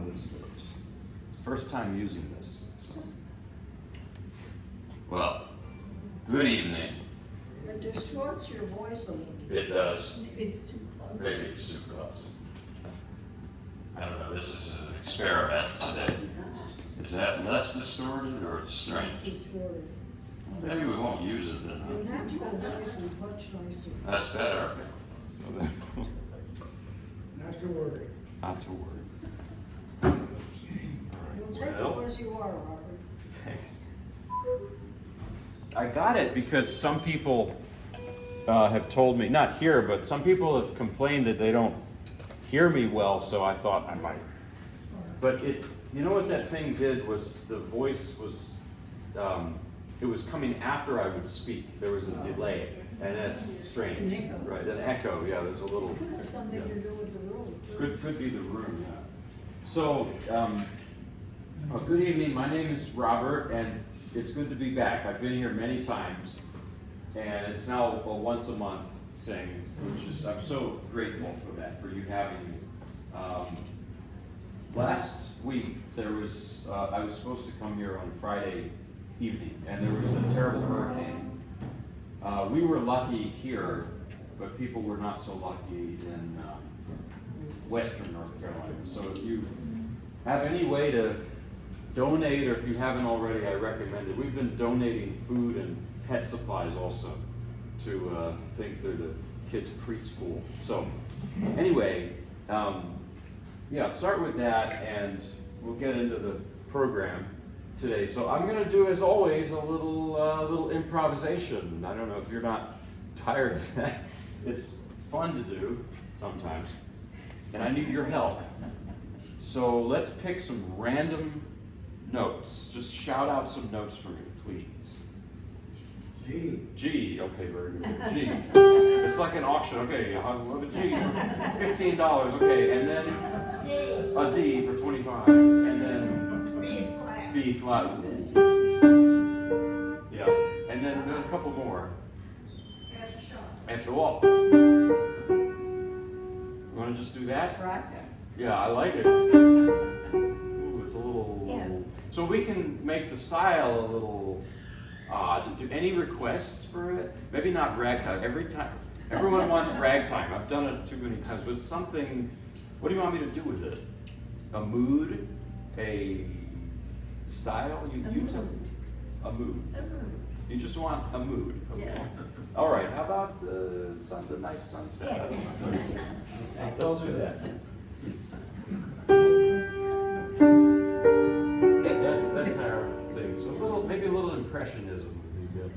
how this works. First time using this. So. Well, good evening. It distorts your voice a little bit. It does. Maybe it's too close. Maybe it's too close. I don't know. This is an experiment today. Is that less distorted or strange? It's distorted. Maybe we won't use it then. Your natural voice is much nicer. That's better. Okay. So then, Not to worry. not to worry. You'll take Well. it as you are, Robert. Thanks. I got it because some people have told me, not here, but some people have complained that they don't hear me well, so I thought I might. But you know what that thing did was the voice was, it was coming after I would speak. There was a delay, and that's strange. An echo. Right, an echo, yeah, there's a little. Could have something yeah. to do with the room, too. Could be the room, yeah. So, good evening. My name is Robert, and it's good to be back. I've been here many times, and it's now a once a month thing, which is I'm so grateful for that, for you having me. Last week there was I was supposed to come here on Friday evening, and there was a terrible hurricane. We were lucky here, but people were not so lucky in Western North Carolina. So if you have any way to donate, or if you haven't already, I recommend it. We've been donating food and pet supplies also to I think they're the kids' preschool. So anyway, yeah, start with that, and we'll get into the program today. So I'm going to do, as always, a little improvisation. I don't know if you're not tired of that. It's fun to do sometimes, and I need your help. So let's pick some random notes. Just shout out some notes for me, please. G. G. Okay, very good. G. It's like an auction. Okay, what a G. $15. Okay, and then a D for 25, and then B flat. Yeah, and then a couple more. F sharp. You want to just do that? Yeah, I like it. Ooh, it's a little. Yeah. So we can make the style a little odd. Do any requests for it? Maybe not ragtime. Everyone wants ragtime. I've done it too many times. But something. What do you want me to do with it? A mood, a style. You tell me. A mood. You just want a mood. Okay. Yes. All right. How about the nice sunset? Yes. Let's do that. That's our thing. So maybe a little impressionism would be good.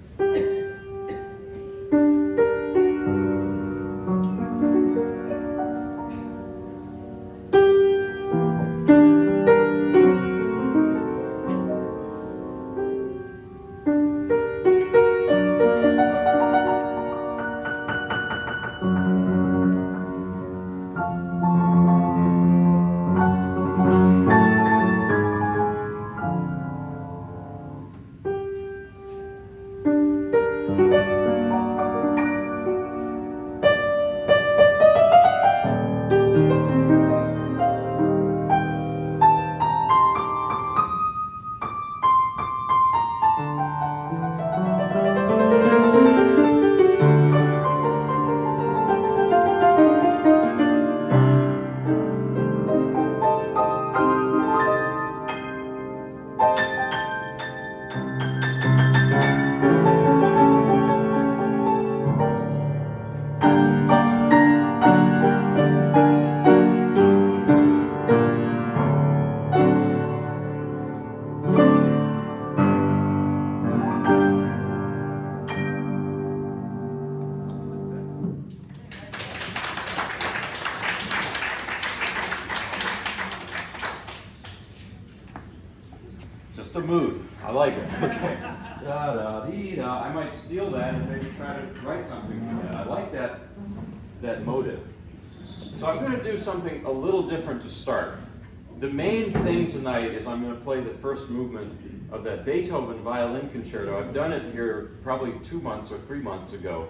Just a mood. I like it. Okay. Da da dee da. I might steal that and maybe try to write something like that. I like that motive. So I'm going to do something a little different to start. The main thing tonight is I'm going to play the first movement of that Beethoven violin concerto. I've done it here probably 2 months or 3 months ago.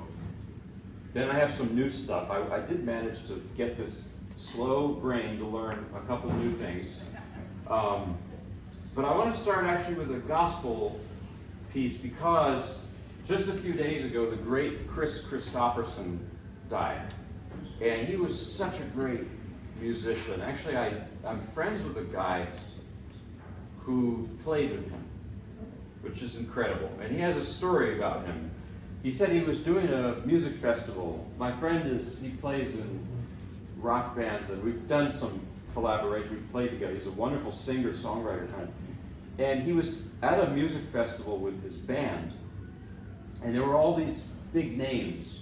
Then I have some new stuff. I did manage to get this slow brain to learn a couple new things. But I want to start actually with a gospel piece because just a few days ago, the great Chris Christopherson died. And he was such a great musician. Actually, I'm friends with a guy who played with him, which is incredible. And he has a story about him. He said he was doing a music festival. My friend he plays in rock bands, and we've done some collaboration. We've played together. He's a wonderful singer, songwriter. And he was at a music festival with his band, and there were all these big names.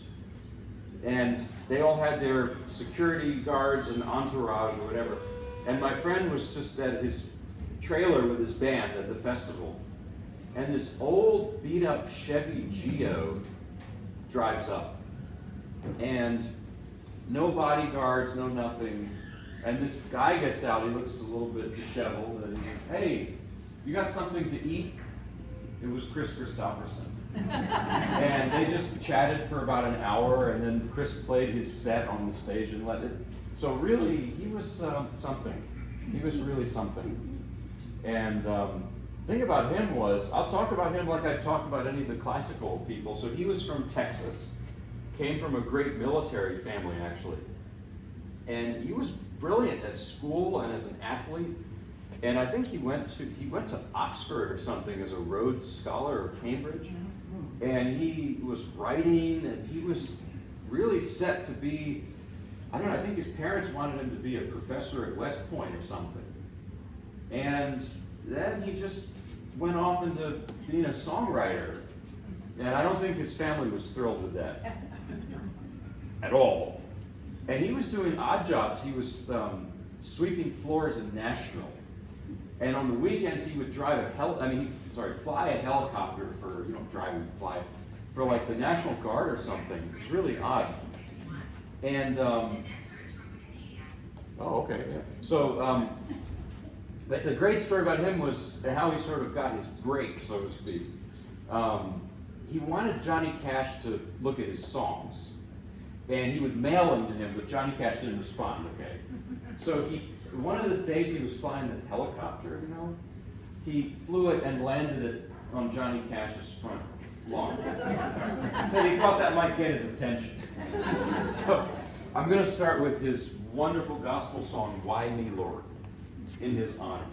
And they all had their security guards and entourage or whatever. And my friend was just at his trailer with his band at the festival. And this old beat-up Chevy Geo drives up. And no bodyguards, no nothing. And this guy gets out, he looks a little bit disheveled, and he says, "Hey, you got something to eat?" It was Chris Christopherson. And they just chatted for about an hour, and then Chris played his set on the stage and let it. So really, he was something. He was really something. And the thing about him was, I'll talk about him like I talk about any of the classical people. So he was from Texas, came from a great military family actually. And he was brilliant at school and as an athlete. And I think he went to Oxford or something as a Rhodes Scholar or Cambridge. And he was writing, and he was really set to be, I don't know, I think his parents wanted him to be a professor at West Point or something. And then he just went off into being a songwriter. And I don't think his family was thrilled with that at all. And he was doing odd jobs. He was sweeping floors in Nashville. And on the weekends, he would fly a helicopter for, fly for like the National Guard or something. It's really odd. And, oh, okay, yeah. So, the great story about him was how he sort of got his break, so to speak. He wanted Johnny Cash to look at his songs. And he would mail them to him, but Johnny Cash didn't respond, okay? So one of the days he was flying the helicopter, he flew it and landed it on Johnny Cash's front lawn. So he thought that might get his attention. So I'm going to start with his wonderful gospel song, "Why Me, Lord?" in his honor.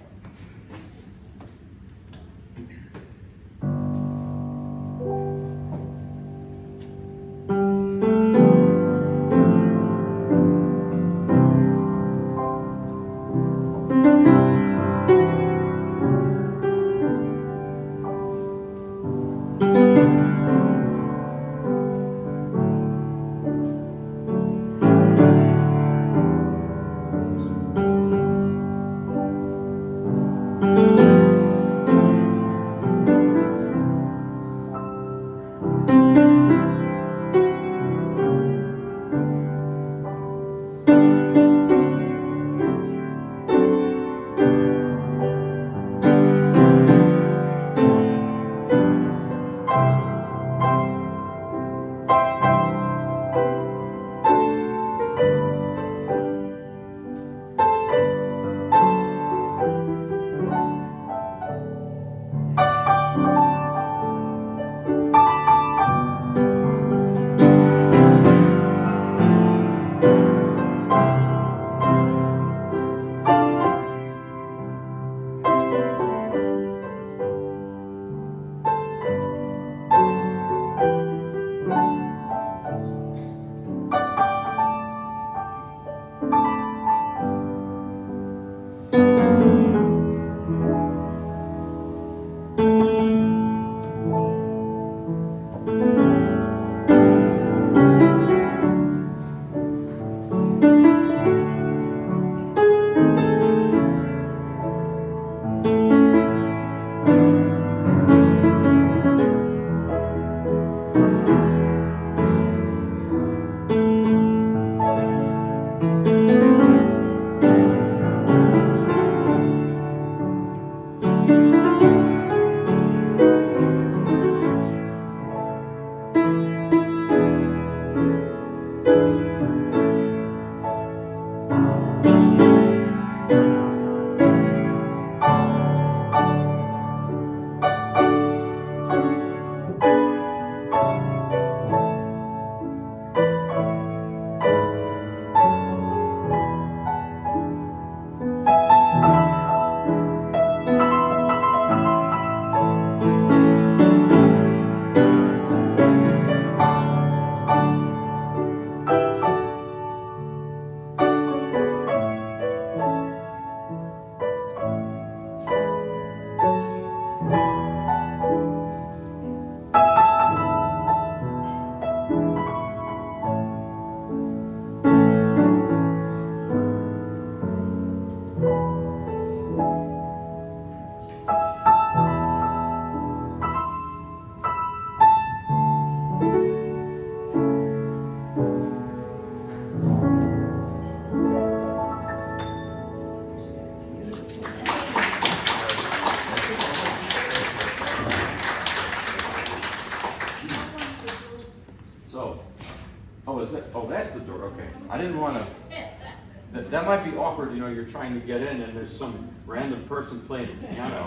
want to. That might be awkward, you know, you're trying to get in and there's some random person playing the piano.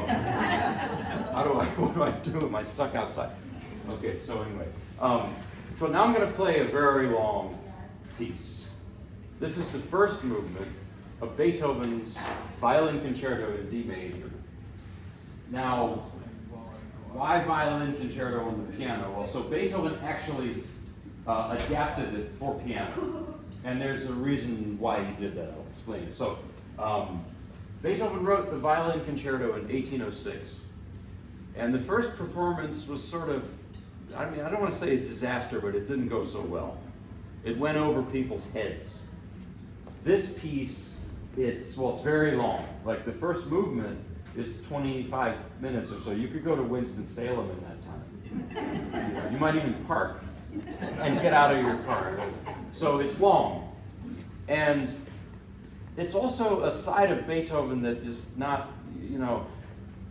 What do I do? Am I stuck outside? Okay, so anyway. So now I'm going to play a very long piece. This is the first movement of Beethoven's Violin Concerto in D major. Now, why violin concerto on the piano? Well, so Beethoven actually adapted it for piano. And there's a reason why he did that. I'll explain it. So, Beethoven wrote the Violin Concerto in 1806. And the first performance was sort of, I mean, I don't want to say a disaster, but it didn't go so well. It went over people's heads. This piece, it's very long. Like the first movement is 25 minutes or so. You could go to Winston-Salem in that time. You might even park and get out of your car. So it's long. And it's also a side of Beethoven that is not, you know,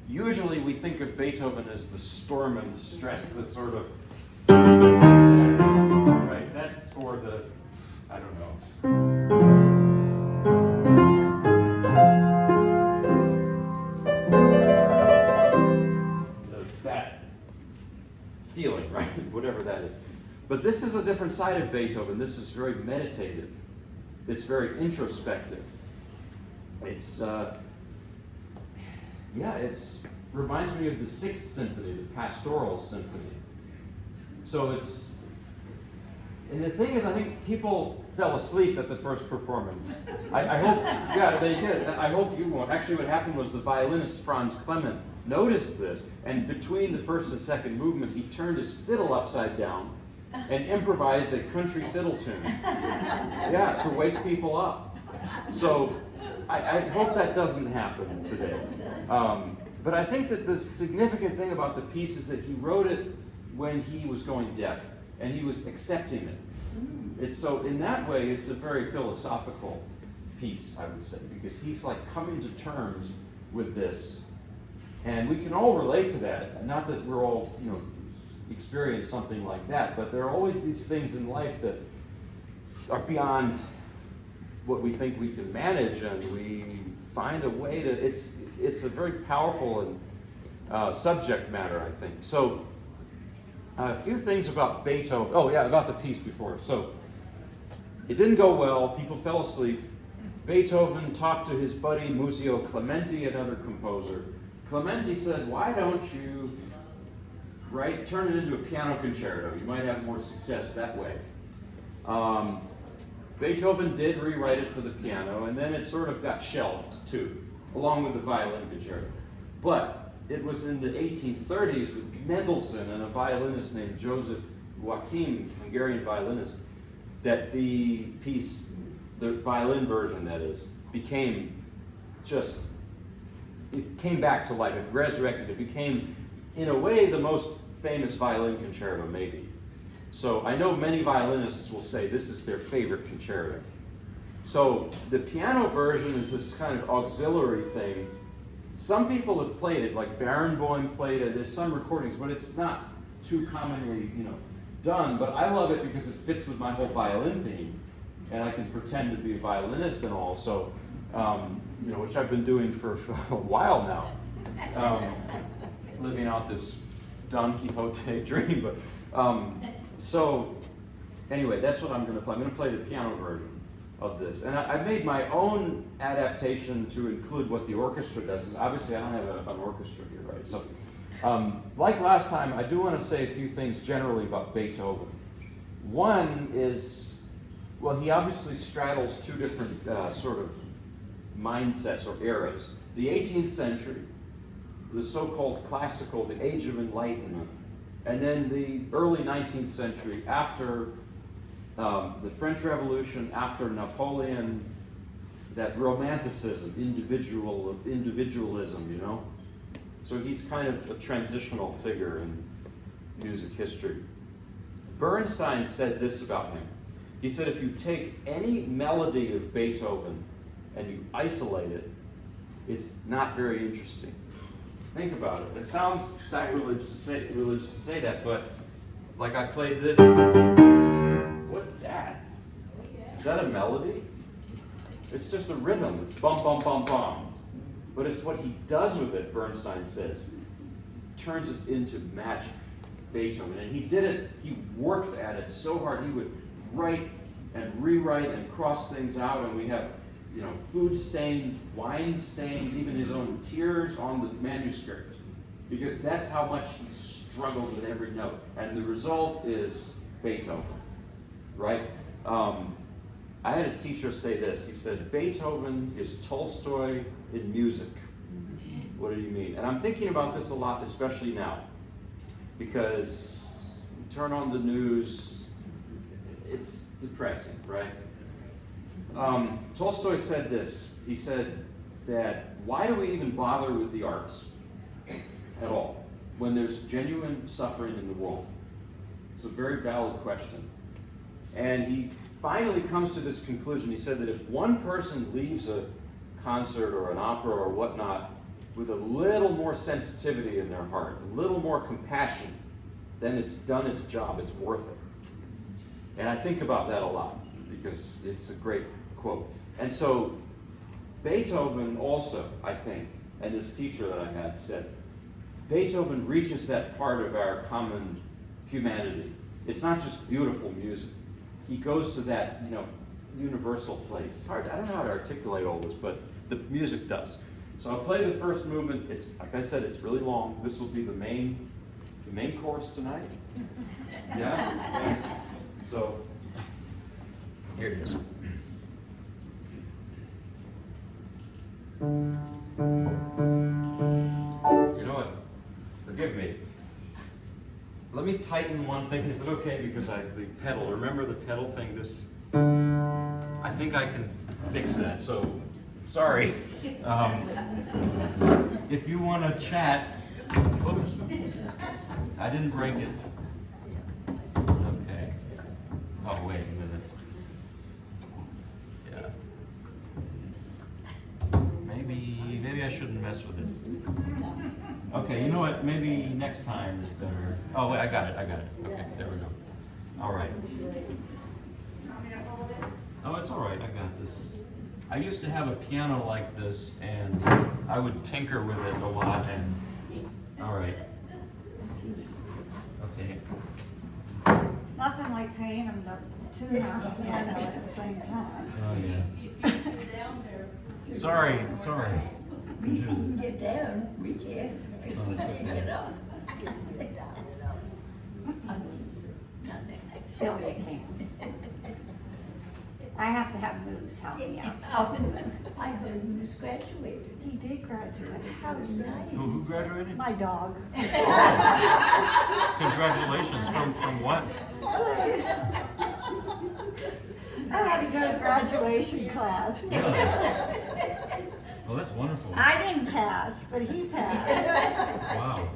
usually we think of Beethoven as the storm and stress, the sort of, right? That's for the, I don't know. That feeling, right? Whatever that is. But this is a different side of Beethoven. This is very meditative. It's very introspective. It's, reminds me of the Sixth Symphony, the Pastoral Symphony. So and the thing is, I think people fell asleep at the first performance. I hope, yeah, they did. I hope you won't. Actually, what happened was the violinist Franz Clement noticed this, and between the first and second movement, he turned his fiddle upside down and improvised a country fiddle tune. Yeah, to wake people up. So I hope that doesn't happen today. But I think that the significant thing about the piece is that he wrote it when he was going deaf, and he was accepting it. It's so, in that way, it's a very philosophical piece, I would say, because he's like coming to terms with this. And we can all relate to that. Not that we're all, you know, experience something like that, but there are always these things in life that are beyond what we think we can manage, and we find a way to, it's a very powerful and subject matter, I think. So a few things about Beethoven. Oh yeah, about the piece before. So it didn't go well, people fell asleep. Beethoven talked to his buddy Muzio Clementi, another composer. Clementi said, why don't you turn it into a piano concerto? You might have more success that way. Beethoven did rewrite it for the piano, and then it sort of got shelved too, along with the violin concerto. But it was in the 1830s with Mendelssohn and a violinist named Joseph Joachim, Hungarian violinist, that the piece, the violin version that is, became just, it came back to life, it resurrected, it became, in a way, the most famous violin concerto, maybe. So I know many violinists will say this is their favorite concerto. So the piano version is this kind of auxiliary thing. Some people have played it, like Barenboim played it. There's some recordings, but it's not too commonly, done. But I love it because it fits with my whole violin theme, and I can pretend to be a violinist and all. So, which I've been doing for a while now, living out this Don Quixote dream. But so anyway, that's what I'm going to play. I'm going to play the piano version of this. And I made my own adaptation to include what the orchestra does, because obviously I don't have an orchestra here, right? So, like last time, I do want to say a few things generally about Beethoven. One is, well, he obviously straddles two different sort of mindsets or eras. The 18th century, the so-called classical, the Age of Enlightenment, and then the early 19th century after the French Revolution, after Napoleon, that romanticism, individualism, So he's kind of a transitional figure in music history. Bernstein said this about him. He said, if you take any melody of Beethoven and you isolate it, it's not very interesting. Think about it. It sounds sacrilegious to say that, but like I played this. What's that? Is that a melody? It's just a rhythm. It's bum, bum, bum, bum. But it's what he does with it, Bernstein says. Turns it into magic, Beethoven. And he did it, he worked at it so hard. He would write and rewrite and cross things out. And we have, food stains, wine stains, even his own tears on the manuscript. Because that's how much he struggled with every note. And the result is Beethoven, right? I had a teacher say this. He said, Beethoven is Tolstoy in music. What do you mean? And I'm thinking about this a lot, especially now. Because you turn on the news, it's depressing, right? Tolstoy said this. He said that, why do we even bother with the arts at all when there's genuine suffering in the world? It's a very valid question. And he finally comes to this conclusion. He said that if one person leaves a concert or an opera or whatnot with a little more sensitivity in their heart, a little more compassion, then it's done its job, it's worth it. And I think about that a lot because it's a great quote. And so Beethoven also, I think, and this teacher that I had said, Beethoven reaches that part of our common humanity. It's not just beautiful music. He goes to that, universal place. It's hard. I don't know how to articulate all this, but the music does. So I'll play the first movement. It's, like I said, it's really long. This will be the main course tonight. Yeah? So here it is. You know what? Forgive me. Let me tighten one thing. Is it okay? Because the pedal, remember the pedal thing? I think I can fix that. So, sorry. If you want to chat, oops, I didn't break it. Okay. Oh, wait a minute. Yeah. Maybe I shouldn't mess with it. Okay, you know what? Maybe next time is better. Oh, wait, I got it. Okay, there we go. All right. Oh, it's all right. I got this. I used to have a piano like this, and I would tinker with it a lot. And all right. Okay. Nothing like paying them to tune our piano at the same time. Oh yeah. Sorry. At least he can get down, we can. Because we can't get up. Sylvia can. I have to have Moose help me out. I heard Moose graduated. He did graduate. How nice. Who graduated? My dog. Congratulations. From what? I had to go to graduation class. Oh, that's wonderful. I didn't pass, but he passed. Wow.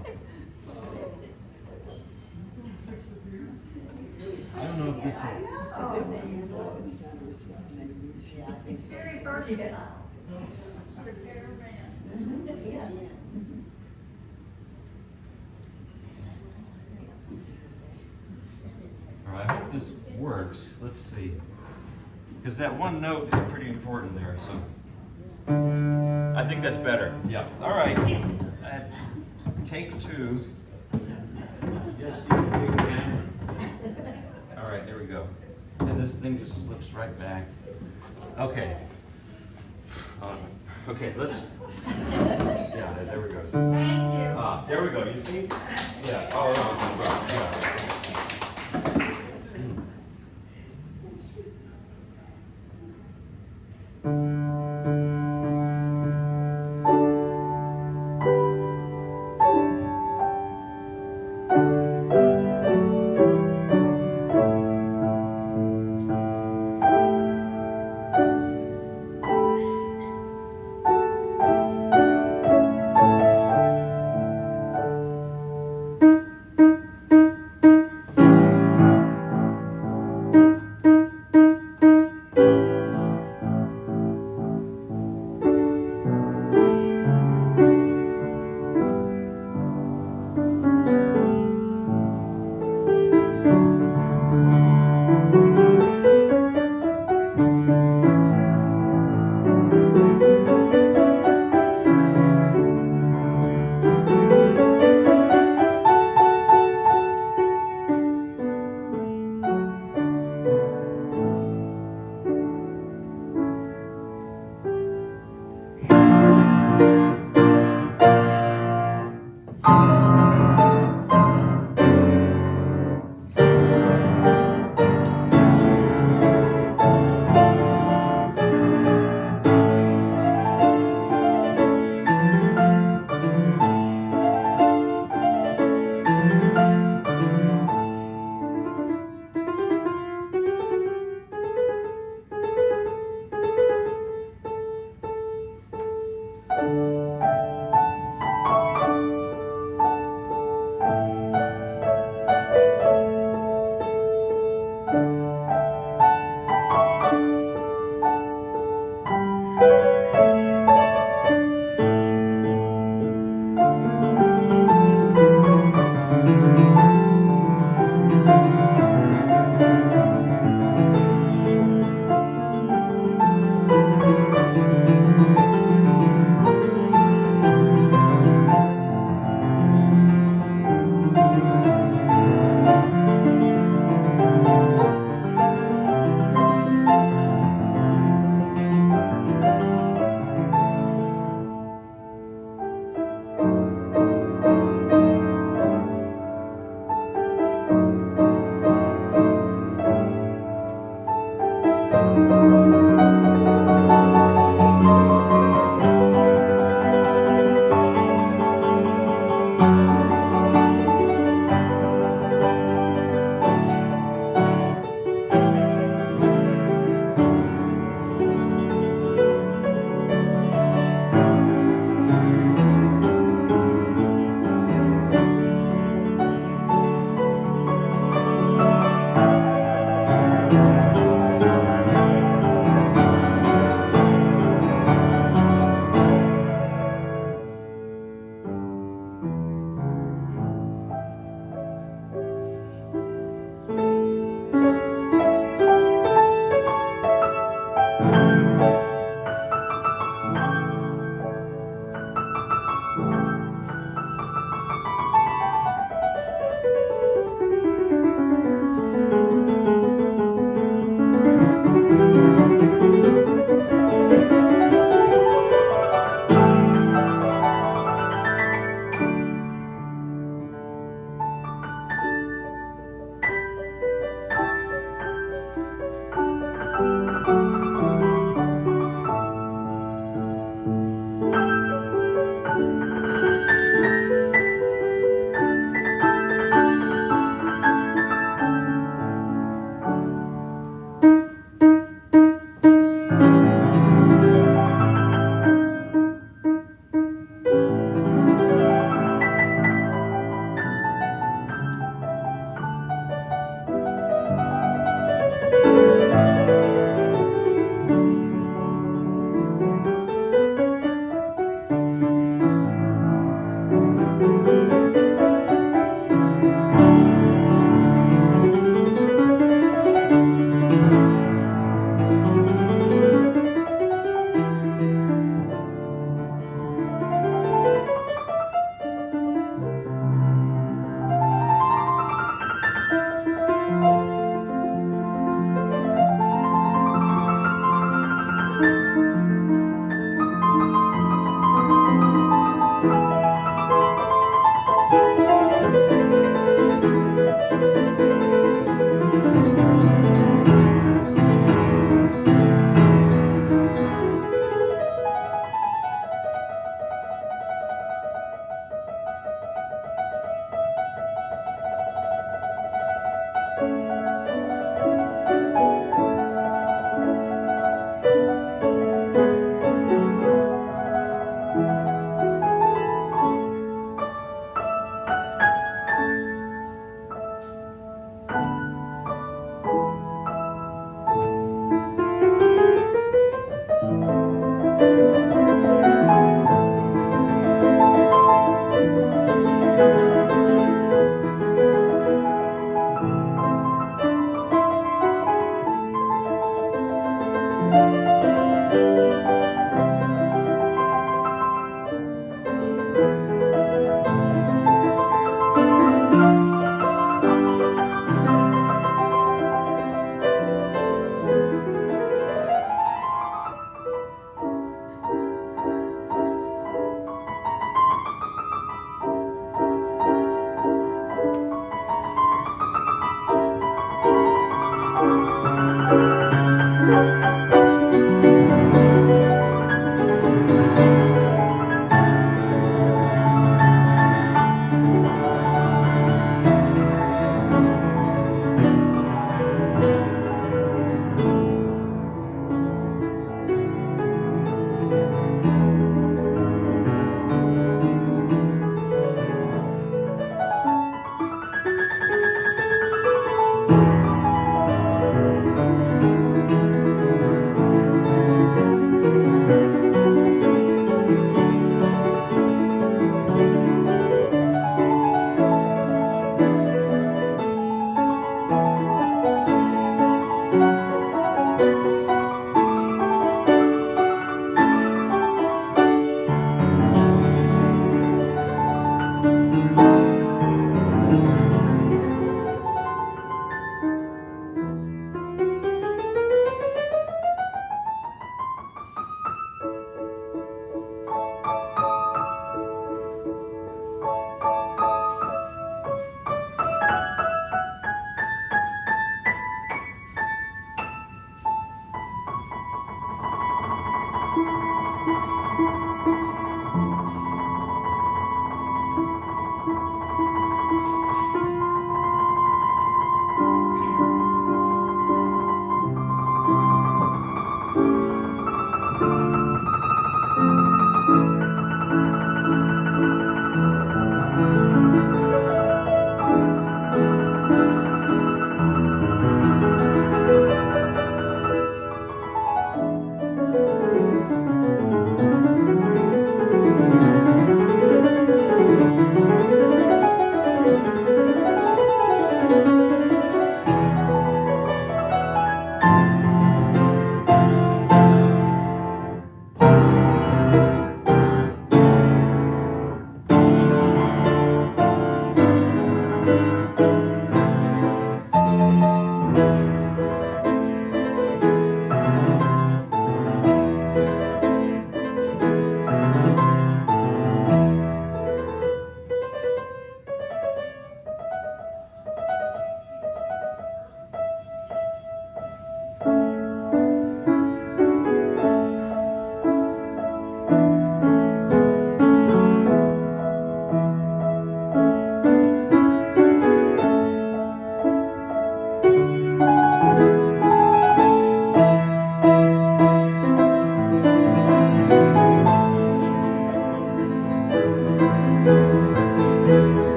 I don't know if this is. It's a good name, but it's not her son named Moose. Yeah, I think so. Very versatile. Yeah. All right, I hope this works. Let's see. Because that one note is pretty important there, so. I think that's better. Yeah. All right. Take two. Yes, you big hammer. All right, there we go. And this thing just slips right back. Okay. Okay, let's. Yeah, there we go. Thank you. There we go. You see? Yeah. Oh, yeah.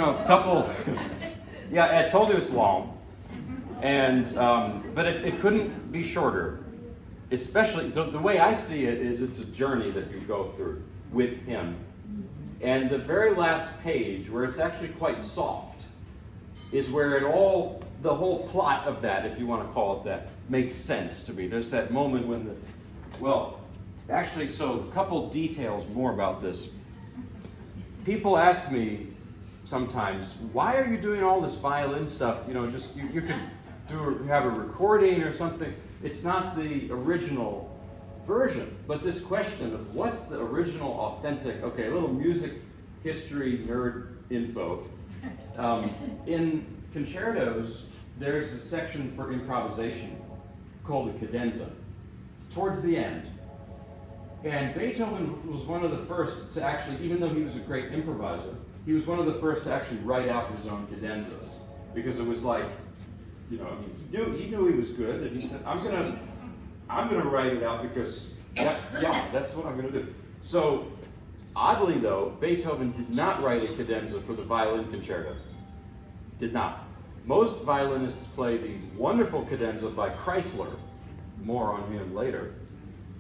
a couple. Yeah, I told you it's long, and but it couldn't be shorter. Especially, so the way I see it is it's a journey that you go through with him. And the very last page, where it's actually quite soft, is where the whole plot of that, if you want to call it that, makes sense to me. There's that moment when actually, so a couple details more about this. People ask me sometimes, why are you doing all this violin stuff? You could have a recording or something. It's not the original version, but this question of what's the original authentic, okay, a little music history nerd info. In concertos, there's a section for improvisation called the cadenza, towards the end. And Beethoven was one of the first to actually, even though he was a great improviser, he was one of the first to actually write out his own cadenzas, because it was like, he knew he was good, and he said, I'm gonna write it out because that's what I'm gonna do. So oddly though, Beethoven did not write a cadenza for the violin concerto. Did not. Most violinists play the wonderful cadenza by Chrysler. More on him later.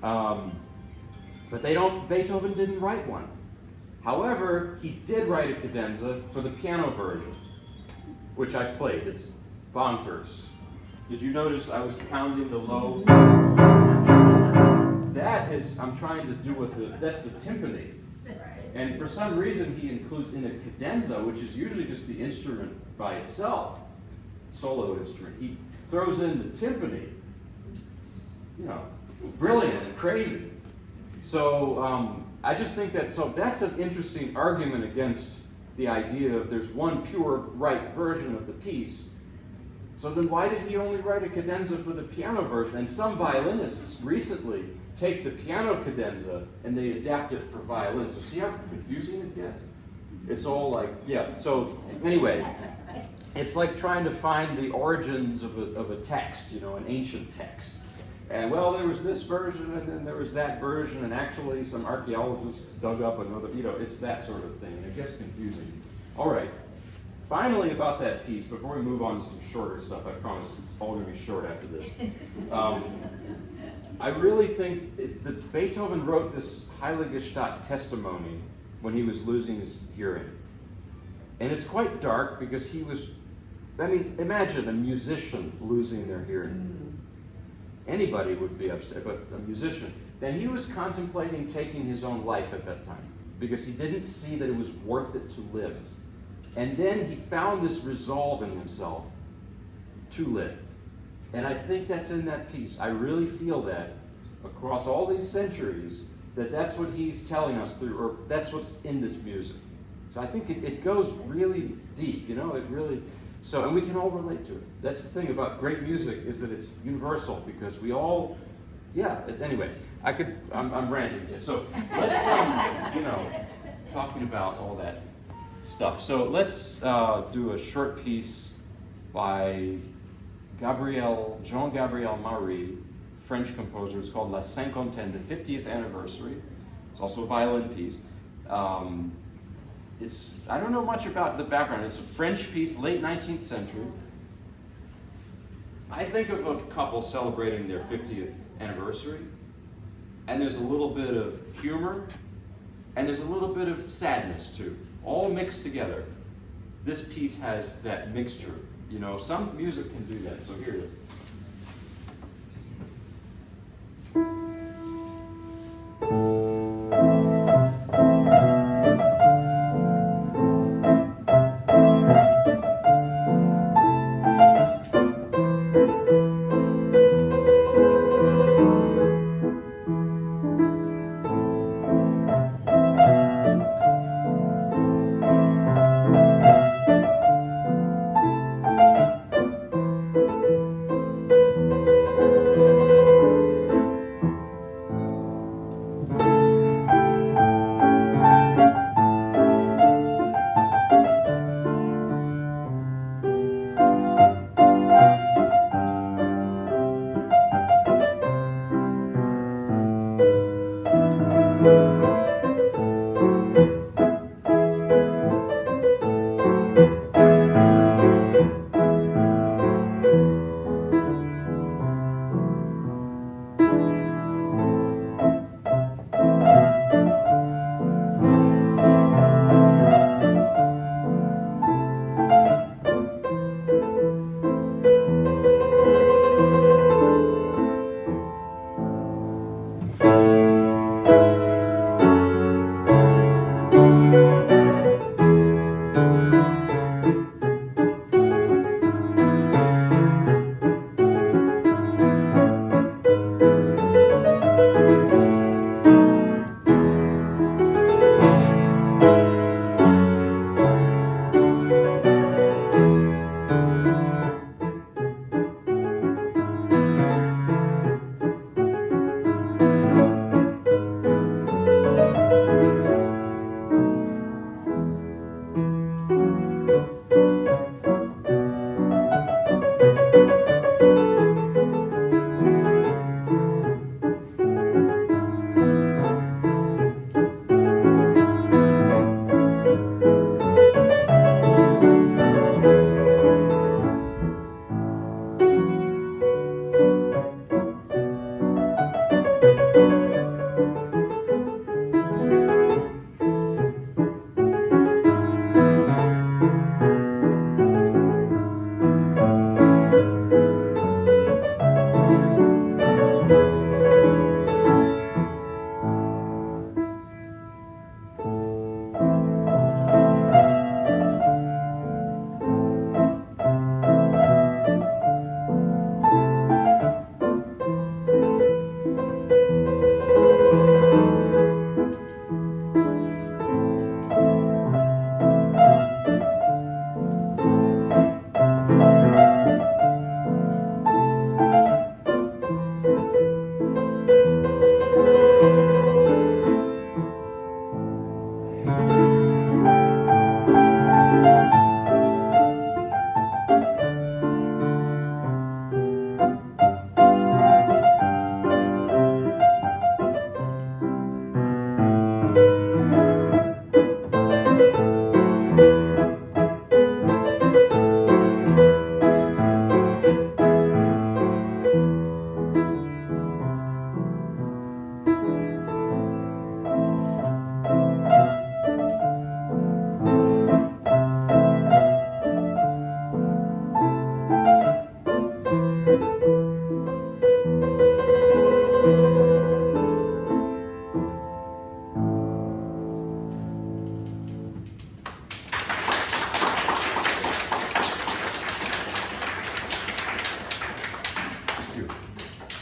But Beethoven didn't write one. However, he did write a cadenza for the piano version, which I played. It's bonkers. Did you notice I was pounding the low? That is, I'm trying to do that's the timpani. And for some reason he includes in a cadenza, which is usually just the instrument by itself, solo instrument, he throws in the timpani. Brilliant and crazy. So I just think that's an interesting argument against the idea of there's one pure right version of the piece. So then why did he only write a cadenza for the piano version? And some violinists recently take the piano cadenza and they adapt it for violin. So see how confusing it gets? It's all like, so anyway, it's like trying to find the origins of a text, an ancient text. And there was this version and then there was that version, and actually some archaeologists dug up another, it's that sort of thing, and it gets confusing. All right. Finally, about that piece, before we move on to some shorter stuff, I promise it's all going to be short after this. I really think that Beethoven wrote this Heilige Stadt testimony when he was losing his hearing. And it's quite dark because imagine a musician losing their hearing. Anybody would be upset, but a musician. Then he was contemplating taking his own life at that time because he didn't see that it was worth it to live. And then he found this resolve in himself to live. And I think that's in that piece. I really feel that across all these centuries, that's what he's telling us through, or that's what's in this music. So I think it goes really deep, it really, and we can all relate to it. That's the thing about great music, is that it's universal, because we all, anyway, I'm ranting here. So let's, talking about all that stuff. So let's do a short piece by Jean-Gabriel Marie, French composer. It's called La Cinquantaine, the 50th anniversary. It's also a violin piece. I don't know much about the background. It's a French piece, late 19th century. I think of a couple celebrating their 50th anniversary, and there's a little bit of humor, and there's a little bit of sadness too, all mixed together. This piece has that mixture. Some music can do that, so here it is.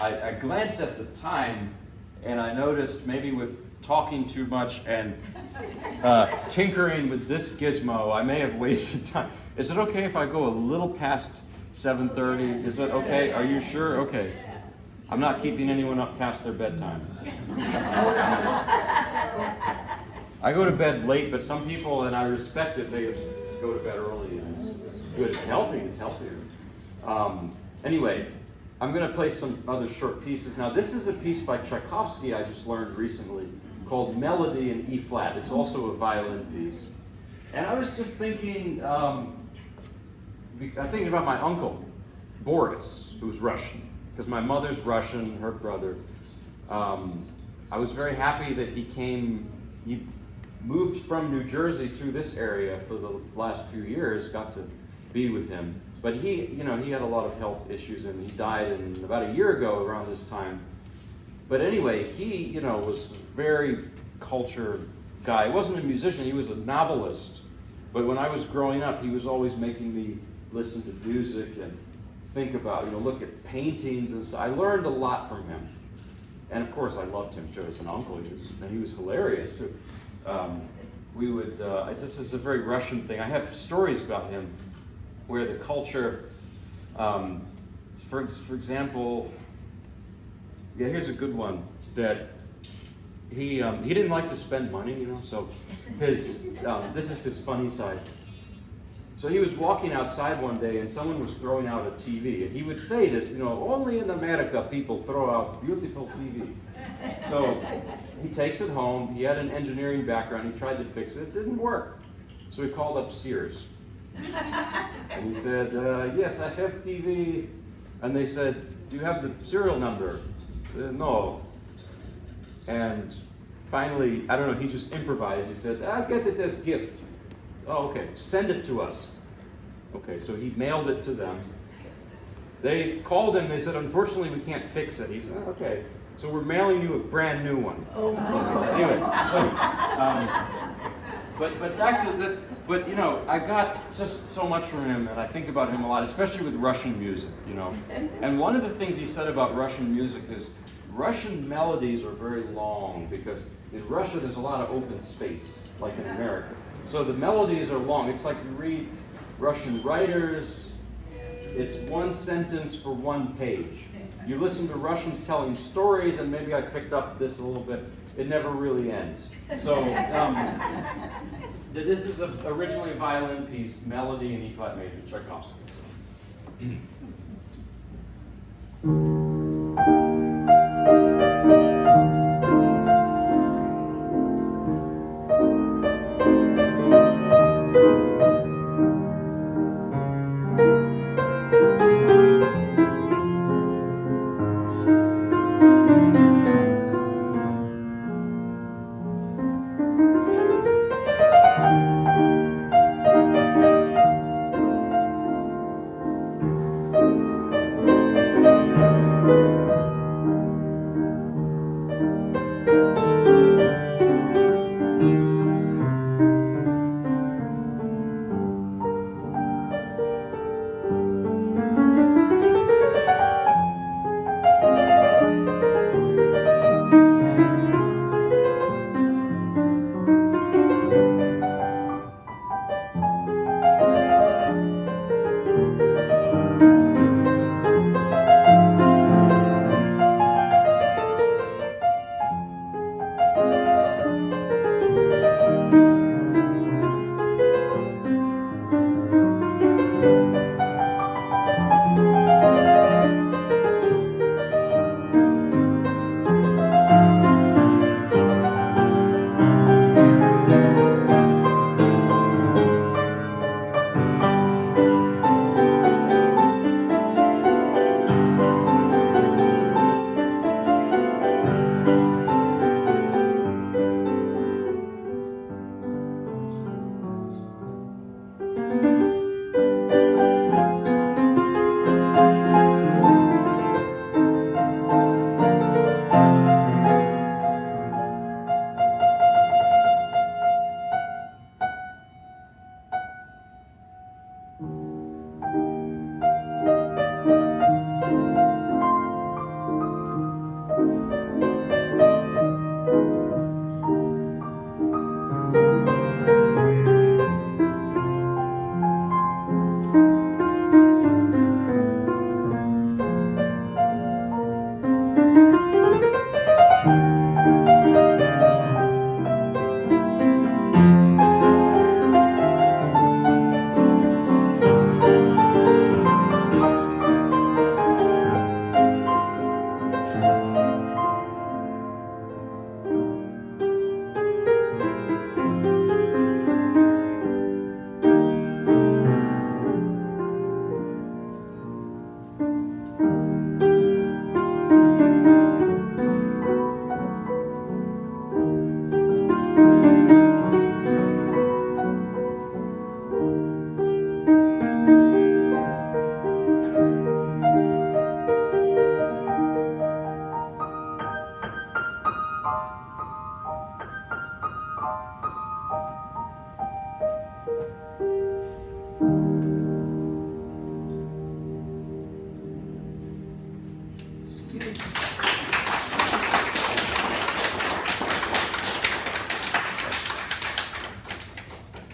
I glanced at the time, and I noticed maybe with talking too much and tinkering with this gizmo, I may have wasted time. Is it okay if I go a little past 7:30? Is it okay? Are you sure? Okay. I'm not keeping anyone up past their bedtime. I go to bed late, but some people, and I respect it, they go to bed early, and it's good. It's healthy. It's healthier. Anyway, I'm going to play some other short pieces. Now, this is a piece by Tchaikovsky I just learned recently called Melody in E flat. It's also a violin piece. And I was just thinking, I'm thinking about my uncle, Boris, who's Russian, because my mother's Russian, her brother. I was very happy that he moved from New Jersey to this area for the last few years, got to be with him. But he had a lot of health issues, and he died about a year ago around this time. But anyway, he, was a very cultured guy. He wasn't a musician, he was a novelist. But when I was growing up, he was always making me listen to music and think about, look at paintings, and so I learned a lot from him. And of course, I loved him too as an uncle. He was hilarious too. This is a very Russian thing. I have stories about him where the culture, for example, here's a good one, that he didn't like to spend money, so this is his funny side. So he was walking outside one day and someone was throwing out a TV, and he would say this, only in America people throw out beautiful TV. So he takes it home. He had an engineering background. He tried to fix it. It didn't work. So he called up Sears. And he said, yes, I have TV. And they said, do you have the serial number? No. And finally, I don't know, he just improvised. He said, I'll get it as gift. Oh, okay, send it to us. Okay, so he mailed it to them. They called him, they said, unfortunately, we can't fix it. He said, okay, so we're mailing you a brand new one. Oh, anyway, but back to the, I got just so much from him, and I think about him a lot, especially with Russian music, And one of the things he said about Russian music is Russian melodies are very long, because in Russia there's a lot of open space, like in America. So the melodies are long. It's like you read Russian writers, it's one sentence for one page. You listen to Russians telling stories, and maybe I picked up this a little bit, it never really ends. So this is originally a violin piece, Melody in E flat major, Tchaikovsky.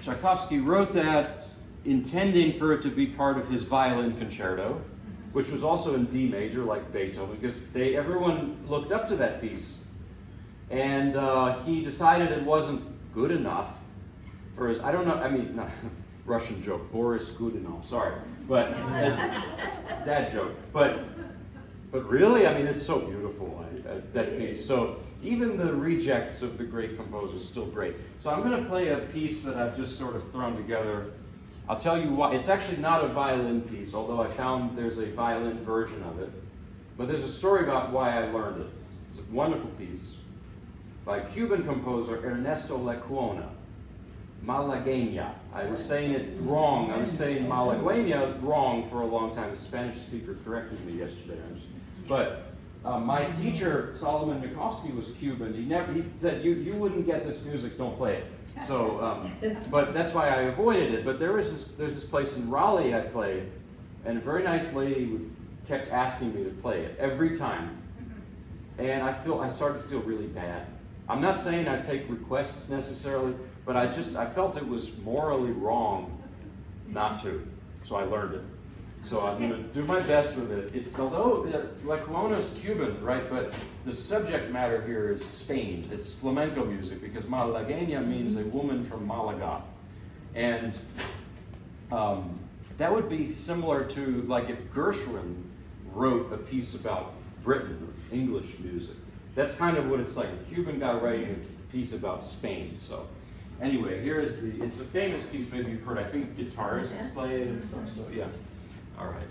Tchaikovsky wrote that intending for it to be part of his violin concerto, which was also in D major, like Beethoven, because everyone looked up to that piece. And he decided it wasn't good enough for his, I don't know, I mean, no, Russian joke, Boris Godunov, sorry, but, dad joke, but really, I mean, it's so beautiful, that piece. So even the rejects of the great composer is still great. So I'm going to play a piece that I've just sort of thrown together. I'll tell you why. It's actually not a violin piece, although I found there's a violin version of it. But there's a story about why I learned it. It's a wonderful piece by Cuban composer Ernesto Lecuona, Malagueña. I was saying it wrong. I was saying Malagueña wrong for a long time. A Spanish speaker corrected me yesterday. But my teacher, Solomon Mikovsky, was Cuban. He said, you wouldn't get this music, don't play it. So, but that's why I avoided it. But there's this place in Raleigh I played, and a very nice lady kept asking me to play it every time. And I started to feel really bad. I'm not saying I take requests necessarily, but I felt it was morally wrong not to. So I learned it. So I'm going to do my best with it. Although Lecuona's Cuban, right? But the subject matter here is Spain. It's flamenco music because Malagueña means a woman from Malaga. And that would be similar to like if Gershwin wrote a piece about Britain, or English music. That's kind of what it's like. A Cuban guy writing a piece about Spain. So anyway, it's a famous piece maybe you've heard. I think guitarists play it and stuff. So yeah. All right.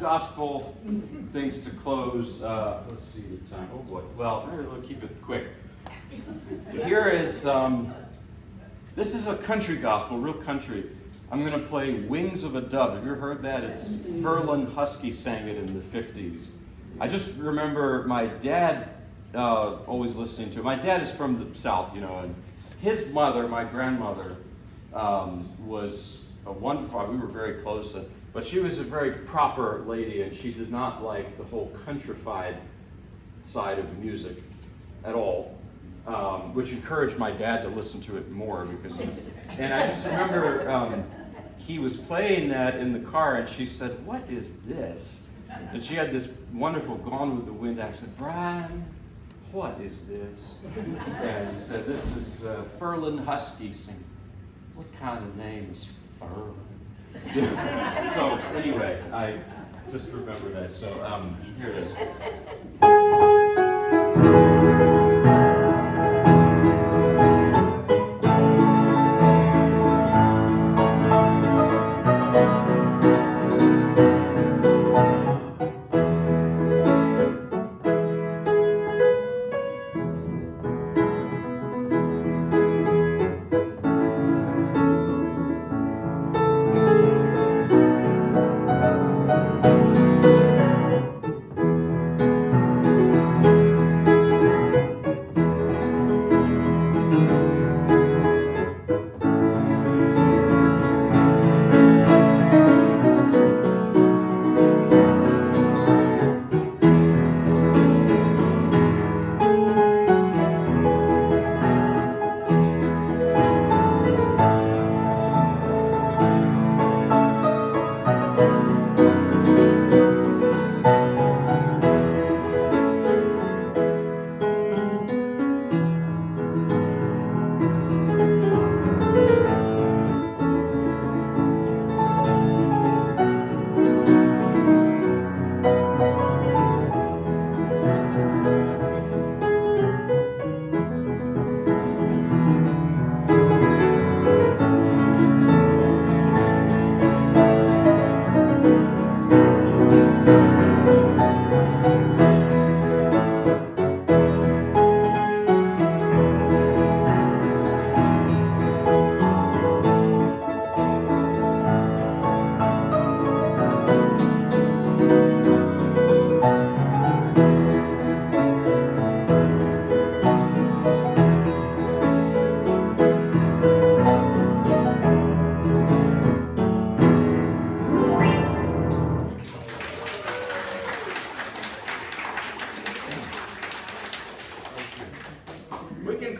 gospel things to close. Let's see the time. Oh boy. Well, we'll keep it quick. Here is, this is a country gospel, real country. I'm going to play Wings of a Dove. Have you ever heard that? It's Ferlin Husky sang it in the 50s. I just remember my dad always listening to it. My dad is from the South, you know, and his mother, my grandmother, was a wonderful, we were very close, but she was a very proper lady, and she did not like the whole countrified side of music at all, which encouraged my dad to listen to it more, because and I just remember he was playing that in the car, and she said, "What is this?" And she had this wonderful Gone with the Wind accent. "Brian, what is this?" And he said, "This is Ferlin Husky singing." "What kind of name is Ferlin?" So anyway, I just remember that. So here it is.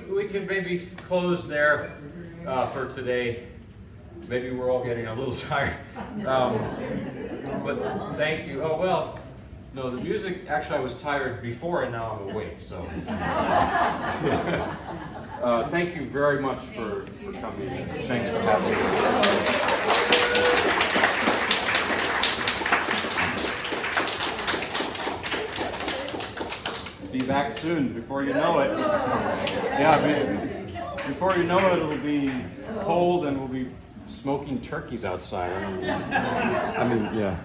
We can maybe close there for today. Maybe we're all getting a little tired. But thank you. Oh, well, no, the music, actually I was tired before and now I'm awake, so. Thank you very much for coming. Thanks for having me. Be back soon, before you know it. Yeah, before you know it, it'll be cold and we'll be smoking turkeys outside. I mean, yeah.